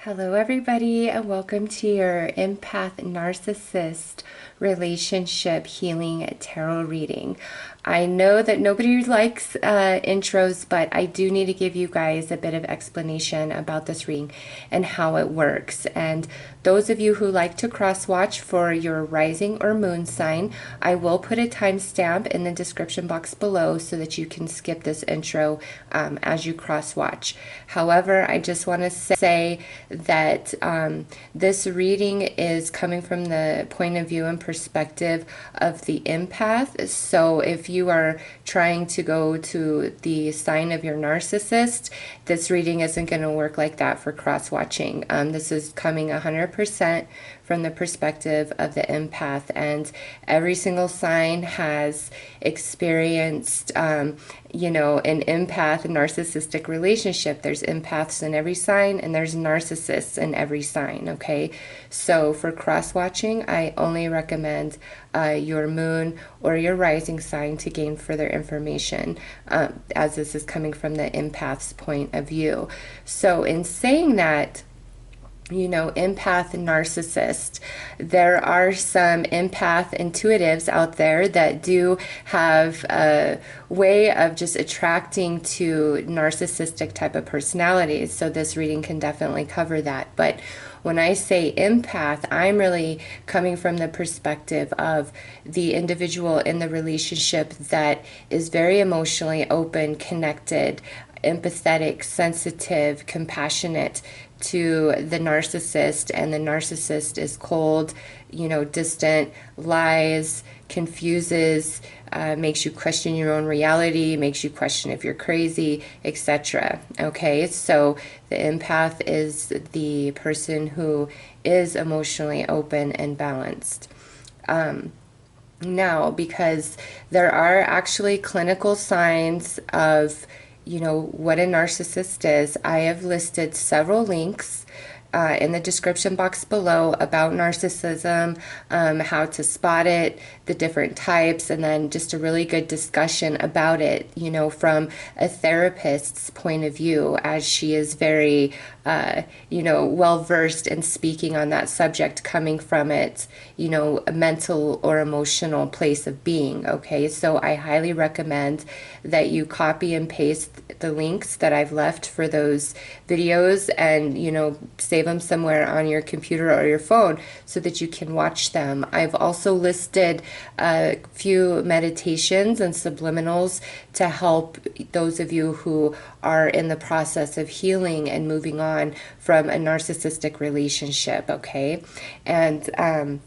Hello, everybody, and welcome to your Empath Narcissist Relationship Healing Tarot reading. I know that nobody likes intros, but I do need to give you guys a bit of explanation about this reading and how it works. And those of you who like to cross-watch for your rising or moon sign, I will put a timestamp in the description box below so that you can skip this intro as you cross-watch. However, I just want to say that this reading is coming from the point of view and perspective of the empath. So if you are trying to go to the sign of your narcissist, this reading isn't going to work like that for cross-watching. This is coming 100% from the perspective of the empath, and every single sign has experienced an empath narcissistic relationship. There's empaths in every sign and there's narcissists in every sign, okay? So for cross-watching, I only recommend your moon or your rising sign to gain further information, as this is coming from the empath's point of view. So in saying that, empath narcissist, there are some empath intuitives out there that do have a way of just attracting to narcissistic type of personalities. So this reading can definitely cover that. But when I say empath, I'm really coming from the perspective of the individual in the relationship that is very emotionally open, connected, empathetic, sensitive, compassionate to the narcissist, and the narcissist is cold, distant, lies, confuses, makes you question your own reality, makes you question if you're crazy, etc. Okay, so the empath is the person who is emotionally open and balanced. Now, because there are actually clinical signs of what a narcissist is, I have listed several links in the description box below about narcissism, how to spot it, the different types, and then just a really good discussion about it, from a therapist's point of view, as she is very, well versed in speaking on that subject, coming from it, a mental or emotional place of being. Okay, so I highly recommend that you copy and paste the links that I've left for those videos and, save them somewhere on your computer or your phone so that you can watch them. I've also listed a few meditations and subliminals to help those of you who are in the process of healing and moving on from a narcissistic relationship, okay? And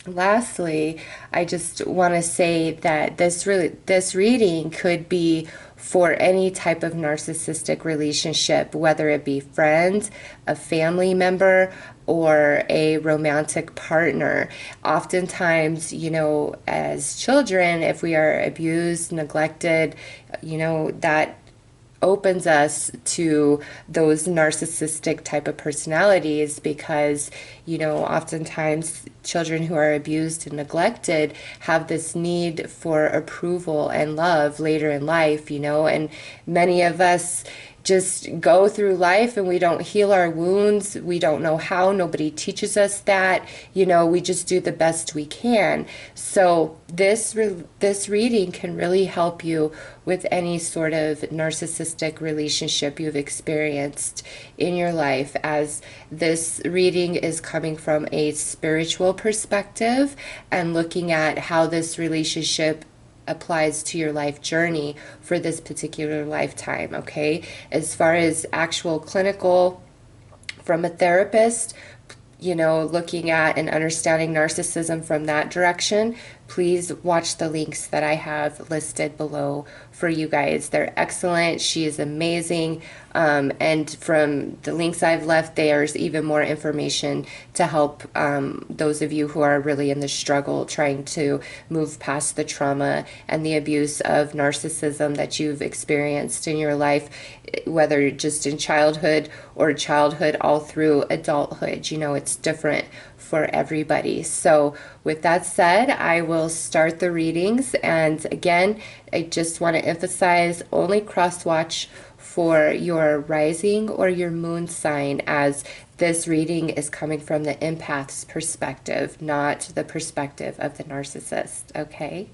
lastly, I just want to say that this reading could be for any type of narcissistic relationship, whether it be friends, a family member, or a romantic partner. Oftentimes, as children, if we are abused, neglected, that opens us to those narcissistic type of personalities, because oftentimes children who are abused and neglected have this need for approval and love later in life, and many of us just go through life and we don't heal our wounds. We don't know how. Nobody teaches us that. We just do the best we can. So this reading can really help you with any sort of narcissistic relationship you've experienced in your life, as this reading is coming from a spiritual perspective and looking at how this relationship applies to your life journey for this particular lifetime, okay? As far as actual clinical from a therapist, looking at and understanding narcissism from that direction, please watch the links that I have listed below for you guys. They're excellent. She is amazing. And from the links I've left, there's even more information to help those of you who are really in the struggle, trying to move past the trauma and the abuse of narcissism that you've experienced in your life, whether just in childhood or childhood all through adulthood. It's different for everybody. So with that said, I will start the readings. And again, I just want to emphasize only cross-watch for your rising or your moon sign, as this reading is coming from the empath's perspective, not the perspective of the narcissist, okay?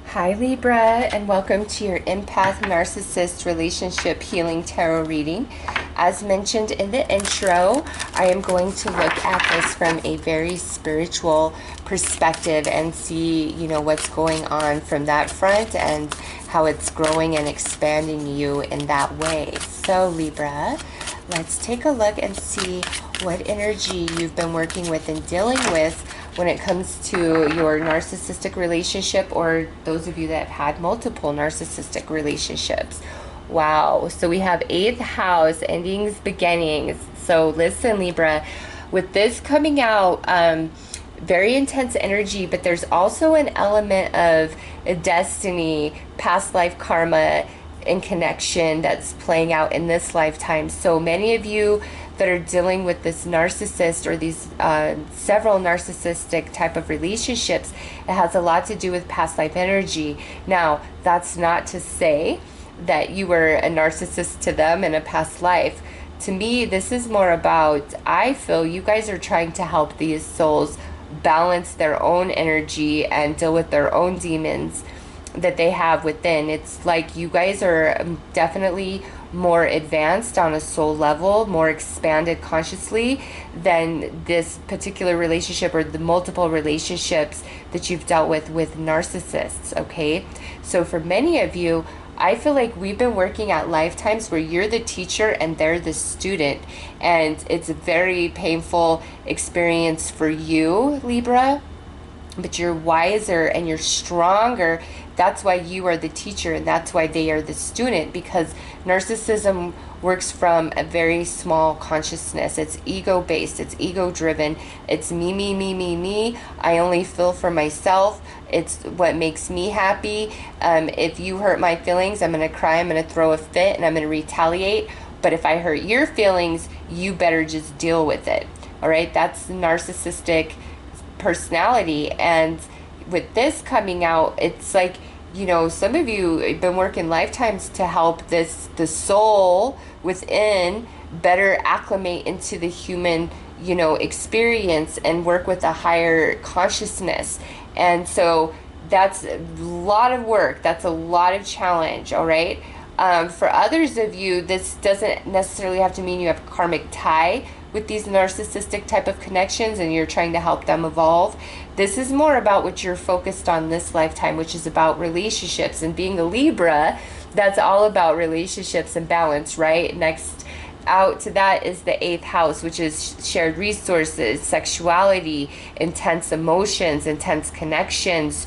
Hi Libra, and welcome to your Empath Narcissist Relationship Healing Tarot reading. As mentioned in the intro, I am going to look at this from a very spiritual perspective and see, you know, what's going on from that front and how it's growing and expanding you in that way. So Libra, let's take a look and see what energy you've been working with and dealing with when it comes to your narcissistic relationship, or those of you that have had multiple narcissistic relationships. Wow, so we have 8th house, endings, beginnings. So listen Libra, with this coming out, very intense energy, but there's also an element of a destiny, past life karma, and connection that's playing out in this lifetime. So many of you that are dealing with this narcissist or these several narcissistic type of relationships, it has a lot to do with past life energy. Now, that's not to say that you were a narcissist to them in a past life. To me, this is more about, I feel you guys are trying to help these souls balance their own energy and deal with their own demons that they have within. It's like you guys are definitely more advanced on a soul level, more expanded consciously than this particular relationship or the multiple relationships that you've dealt with narcissists, okay? So for many of you, I feel like we've been working at lifetimes where you're the teacher and they're the student, and it's a very painful experience for you, Libra, but you're wiser and you're stronger. That's why you are the teacher and that's why they are the student, because narcissism works from a very small consciousness. It's ego-based, it's ego-driven, it's me, me, me, me, me. I only feel for myself. It's what makes me happy. If you hurt my feelings, I'm going to cry, I'm going to throw a fit, and I'm going to retaliate. But if I hurt your feelings, you better just deal with it. All right? That's narcissistic personality. And with this coming out, it's like, you know, some of you have been working lifetimes to help the soul within better acclimate into the human, you know, experience and work with a higher consciousness. And so that's a lot of work. That's a lot of challenge. All right. For others of you, this doesn't necessarily have to mean you have a karmic tie with these narcissistic type of connections and you're trying to help them evolve. This is more about what you're focused on this lifetime, which is about relationships. And being a Libra, that's all about relationships and balance, right? Next out to that is the 8th house, which is shared resources, sexuality, intense emotions, intense connections,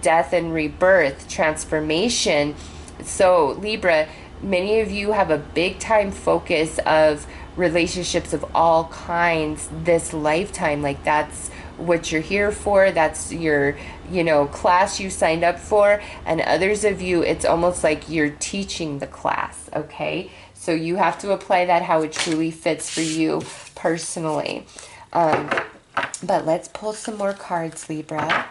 death and rebirth, transformation. So Libra, many of you have a big time focus of relationships of all kinds this lifetime. Like that's what you're here for. That's your, you know, class you signed up for. And others of you, it's almost like you're teaching the class, okay? So you have to apply that how it truly fits for you personally. But let's pull some more cards, Libra.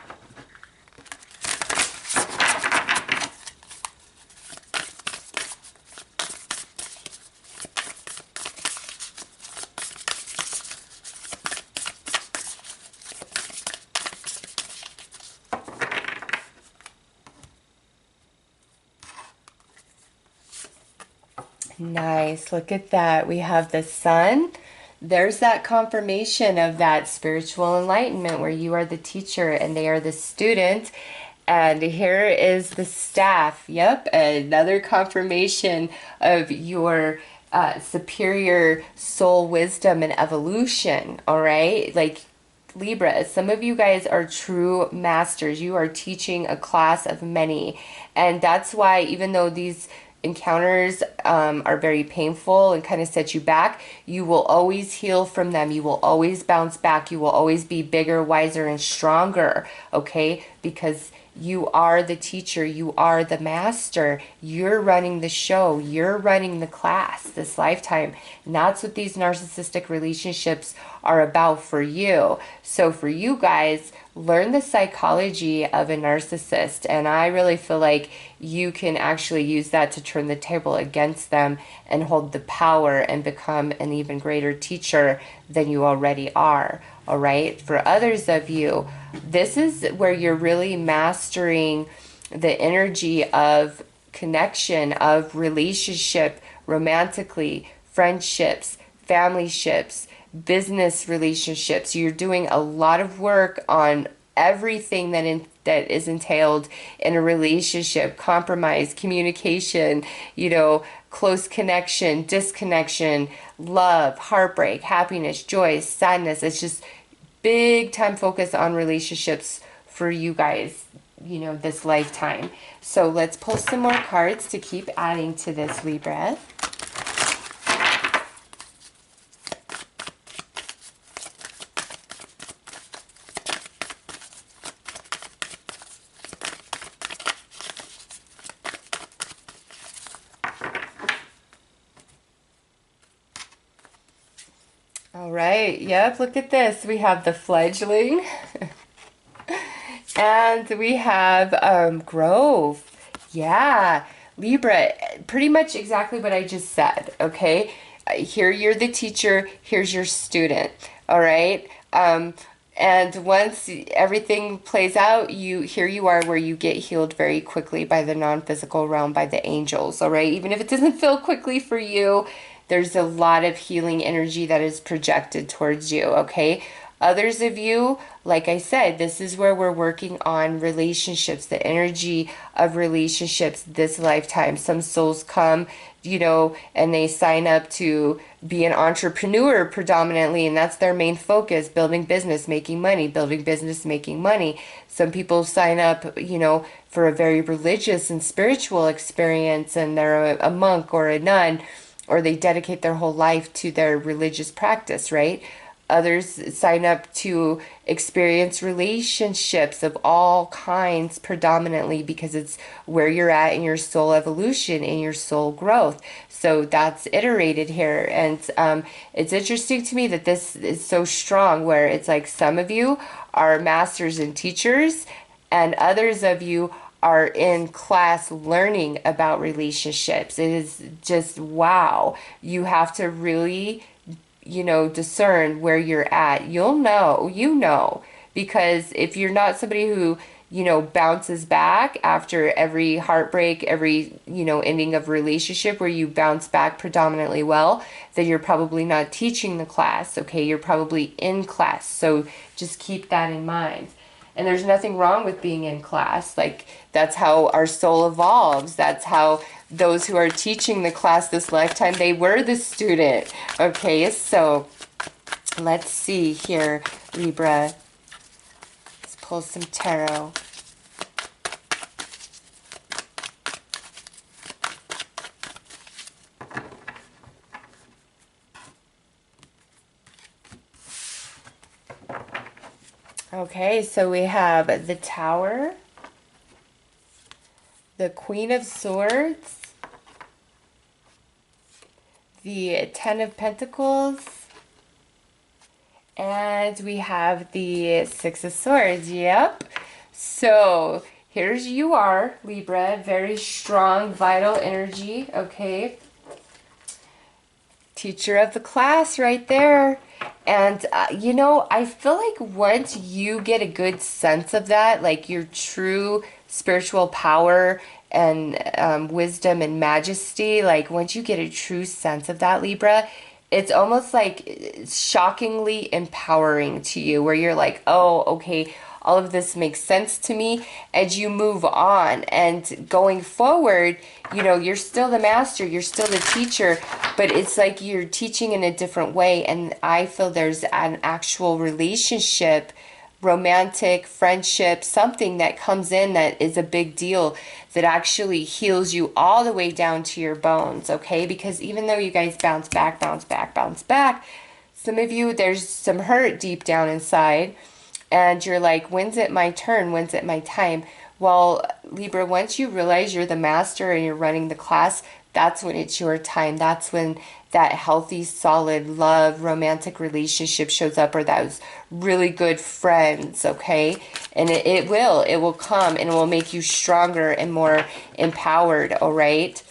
Nice. Look at that. We have the sun. There's that confirmation of that spiritual enlightenment where you are the teacher and they are the student. And here is the staff. Yep, another confirmation of your superior soul wisdom and evolution. All right? Like Libra, some of you guys are true masters. You are teaching a class of many. And that's why, even though these encounters are very painful and kind of set you back, you will always heal from them. You will always bounce back. You will always be bigger, wiser, and stronger, okay? Because You are the teacher. You are the master. You're running the show. You're running the class this lifetime. And that's what these narcissistic relationships are about for you. So for you guys, learn the psychology of a narcissist. And I really feel like you can actually use that to turn the table against them and hold the power and become an even greater teacher than you already are. All right. For others of you, this is where you're really mastering the energy of connection, of relationship, romantically, friendships, family ships, business relationships. You're doing a lot of work on everything that is entailed in a relationship: compromise, communication, close connection, disconnection, love, heartbreak, happiness, joy, sadness. It's just big time focus on relationships for you guys, this lifetime. So let's pull some more cards to keep adding to this, Libra. All right, yep, look at this. We have the fledgling and we have Grove. Yeah, Libra, pretty much exactly what I just said, okay? Here you're the teacher, here's your student, all right? And once everything plays out, here you are where you get healed very quickly by the non-physical realm, by the angels, all right? Even if it doesn't feel quickly for you, there's a lot of healing energy that is projected towards you, okay? Others of you, like I said, this is where we're working on relationships, the energy of relationships this lifetime. Some souls come, and they sign up to be an entrepreneur predominantly, and that's their main focus: building business, making money, building business, making money. Some people sign up, for a very religious and spiritual experience, and they're a monk or a nun, or they dedicate their whole life to their religious practice, right? Others sign up to experience relationships of all kinds predominantly because it's where you're at in your soul evolution, in your soul growth. So that's iterated here. And it's interesting to me that this is so strong, where it's like some of you are masters and teachers, and others of you are in class learning about relationships. It is just, wow. You have to really discern where you're at. You'll know, because if you're not somebody who, bounces back after every heartbreak, every, ending of relationship where you bounce back predominantly well, then you're probably not teaching the class, okay? You're probably in class. So just keep that in mind. And there's nothing wrong with being in class. Like, that's how our soul evolves. That's how those who are teaching the class this lifetime, they were the student. Okay, so let's see here, Libra. Let's pull some tarot. Okay, so we have the Tower, the Queen of Swords, the Ten of Pentacles, and we have the Six of Swords. Yep. So here's you are, Libra, very strong, vital energy, okay? Teacher of the class right there. And, I feel like once you get a good sense of that, like your true spiritual power and wisdom and majesty, like once you get a true sense of that, Libra, it's almost like shockingly empowering to you, where you're like, oh, okay, all of this makes sense to me, and you move on. And going forward, you're still the master, you're still the teacher, but it's like you're teaching in a different way. And I feel there's an actual relationship, romantic friendship, something that comes in that is a big deal, that actually heals you all the way down to your bones, okay? Because even though you guys bounce back, some of you, there's some hurt deep down inside, and you're like, when's it my turn? When's it my time? Well, Libra, once you realize you're the master and you're running the class, that's when it's your time. That's when that healthy, solid love, romantic relationship shows up, or those really good friends, okay? And it will come, and it will make you stronger and more empowered, all right?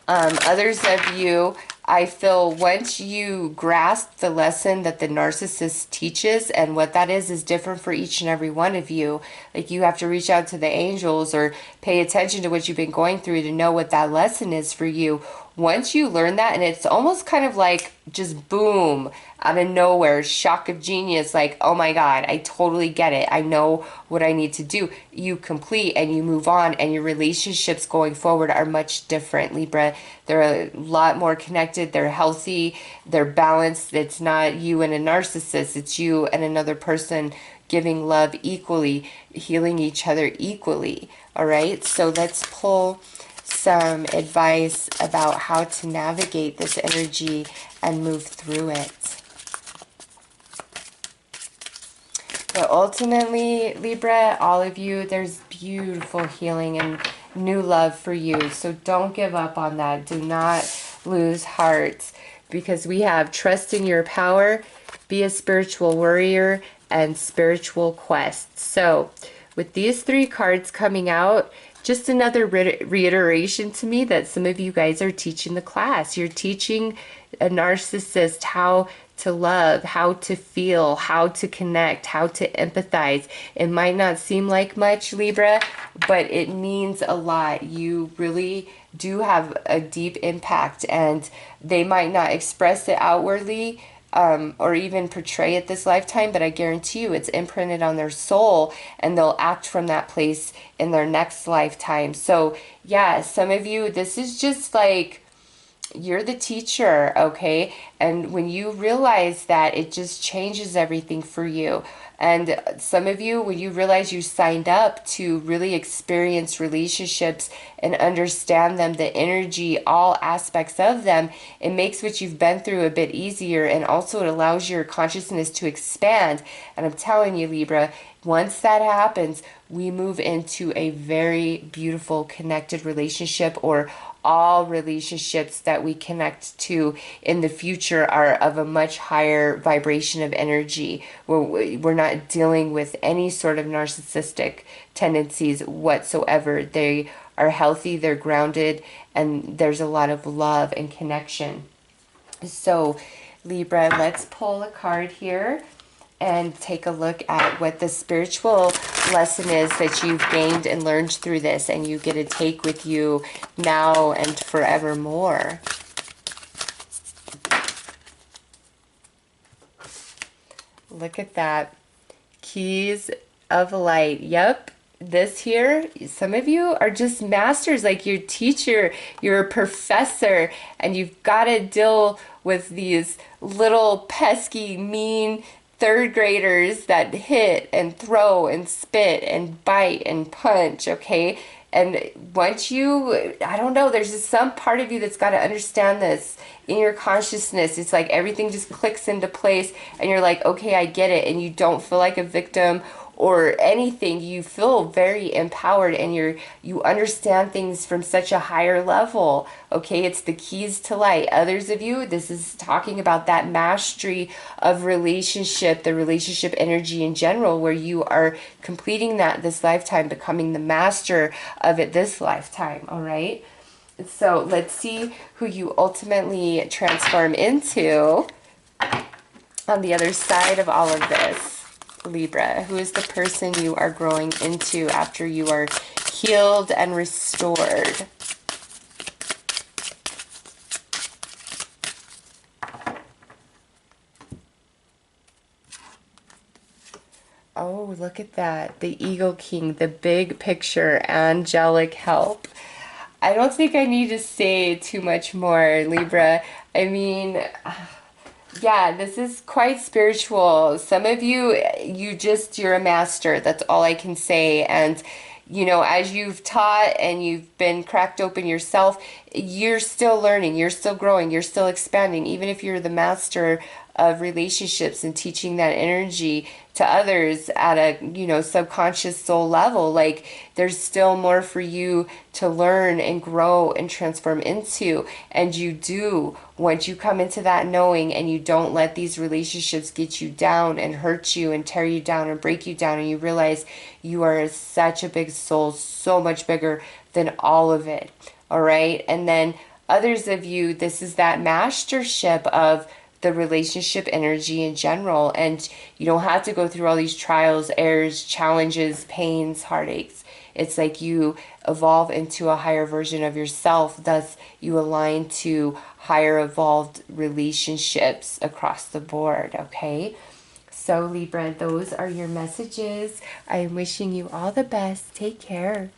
Others of you, I feel once you grasp the lesson that the narcissist teaches, and what that is different for each and every one of you. Like, you have to reach out to the angels or pay attention to what you've been going through to know what that lesson is for you. Once you learn that, and it's almost kind of like just boom, out of nowhere, shock of genius, like, oh my God, I totally get it. I know what I need to do. You complete and you move on, and your relationships going forward are much different, Libra. They're a lot more connected. They're healthy. They're balanced. It's not you and a narcissist. It's you and another person giving love equally, healing each other equally. All right. So let's pull some advice about how to navigate this energy and move through it. But ultimately, Libra, all of you, there's beautiful healing and new love for you. So don't give up on that. Do not lose heart, because we have trust in your power, be a spiritual warrior, and spiritual quest. So with these three cards coming out, just another reiteration to me that some of you guys are teaching the class. You're teaching a narcissist how to love, how to feel, how to connect, how to empathize. It might not seem like much, Libra, but it means a lot. You really do have a deep impact, and they might not express it outwardly, or even portray it this lifetime, but I guarantee you it's imprinted on their soul, and they'll act from that place in their next lifetime. So yeah, some of you, this is just like, you're the teacher, okay? And when you realize that, it just changes everything for you. And some of you, when you realize you signed up to really experience relationships and understand them, the energy, all aspects of them, it makes what you've been through a bit easier, and also it allows your consciousness to expand. And I'm telling you, Libra, once that happens, we move into a very beautiful connected relationship, or all relationships that we connect to in the future are of a much higher vibration of energy, where we're not dealing with any sort of narcissistic tendencies whatsoever. They are healthy, they're grounded, and there's a lot of love and connection. So Libra, let's pull a card here and take a look at what the spiritual lesson is that you've gained and learned through this, and you get to take with you now and forevermore. Look at that. Keys of light. Yep. This here, some of you are just masters, like your teacher, you're a professor, and you've got to deal with these little pesky, mean third graders that hit and throw and spit and bite and punch, okay? And once you, I don't know, there's just some part of you that's got to understand this in your consciousness. It's like everything just clicks into place, and you're like, okay, I get it. And you don't feel like a victim or anything. You feel very empowered, and you understand things from such a higher level. Okay, it's the keys to light. Others of you, this is talking about that mastery of relationship, the relationship energy in general, where you are completing that this lifetime, becoming the master of it this lifetime. All right, so let's see who you ultimately transform into on the other side of all of this. Libra, who is the person you are growing into after you are healed and restored? Oh, look at that. The Eagle King, the big picture, angelic help. I don't think I need to say too much more, Libra. I mean, yeah, this is quite spiritual. Some of you, you're a master. That's all I can say. And, you know, as you've taught and you've been cracked open yourself, you're still learning, you're still growing, you're still expanding. Even if you're the master of relationships and teaching that energy to others at a, you know, subconscious soul level. Like, there's still more for you to learn and grow and transform into. And you do, once you come into that knowing and you don't let these relationships get you down and hurt you and tear you down and break you down, and you realize you are such a big soul, so much bigger than all of it. All right. And then others of you, this is that mastership of the relationship energy in general. And you don't have to go through all these trials, errors, challenges, pains, heartaches. It's like you evolve into a higher version of yourself. Thus, you align to higher evolved relationships across the board. Okay. So Libra, those are your messages. I am wishing you all the best. Take care.